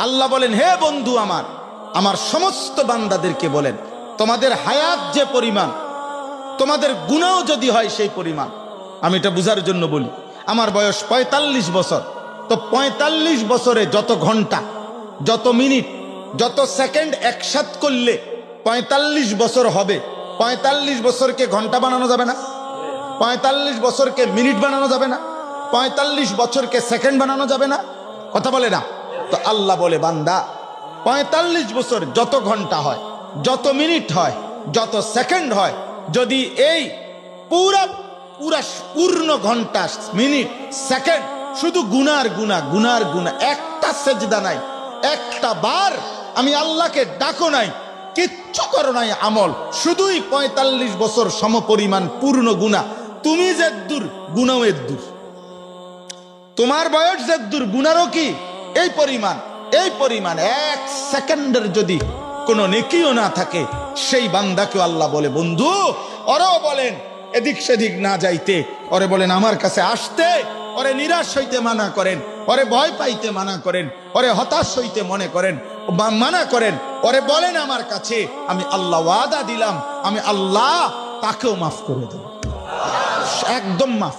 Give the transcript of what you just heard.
আল্লাহ বলেন, হে বন্ধু আমার, আমার সমস্ত বান্দাদেরকে বলেন, তোমাদের হায়াত যে পরিমাণ, তোমাদের গুনাহও যদি হয় সেই পরিমাণ। আমি এটা বুঝার জন্য বলি, আমার বয়স ৪৫ বছর, তো ৪৫ বছরে যত ঘন্টা, যত মিনিট, যত সেকেন্ড একসাথ করলে ৪৫ বছর হবে। ৪৫ বছরকে ঘন্টা বানানো যাবে না? ৪৫ বছরকে মিনিট বানানো যাবে না? ৪৫ বছরকে সেকেন্ড বানানো যাবে না? কথা বলে না? তো আল্লাহ বলে, বান্দা ৪৫ বছর যত ঘন্টা হয়, যত মিনিট হয়, যত সেকেন্ড হয়, যদি এই পুরা পুরা পূর্ণ ঘন্টা, মিনিট, সেকেন্ড শুধু গুনার গুনাহ, গুনার গুনাহ, একটা সেজদা নাই, একটা বার আমি আল্লাহকে ডাকো নাই, কিচ্ছু করো নাই আমল, শুধুই ৪৫ বছর সমপরিমাণ পূর্ণ গুনাহ। তুমি যে দূর, গুনাও এর দূর। তোমার বয়স যে দূর, গুনারও কি এই পরিমাণ। এই পরিমাণ এক সেকেন্ডের যদি কোনো নেকিও না থাকে, সেই বান্দাকে আল্লাহ বলে, বন্ধু, ওরাও বলেন এদিক সেদিক না যাইতে, ওরে বলেন আমার কাছে আসতে, ওরে নিরাশ হইতে মানা করেন, ওরে ভয় পাইতে মানা করেন, ওরে হতাশ হইতে মনে করেন, মানা করেন, ওরে বলেন আমার কাছে, আমি আল্লাহ ওয়াদা দিলাম, আমি আল্লাহ তাকেও মাফ করে দেব, একদম মাফ।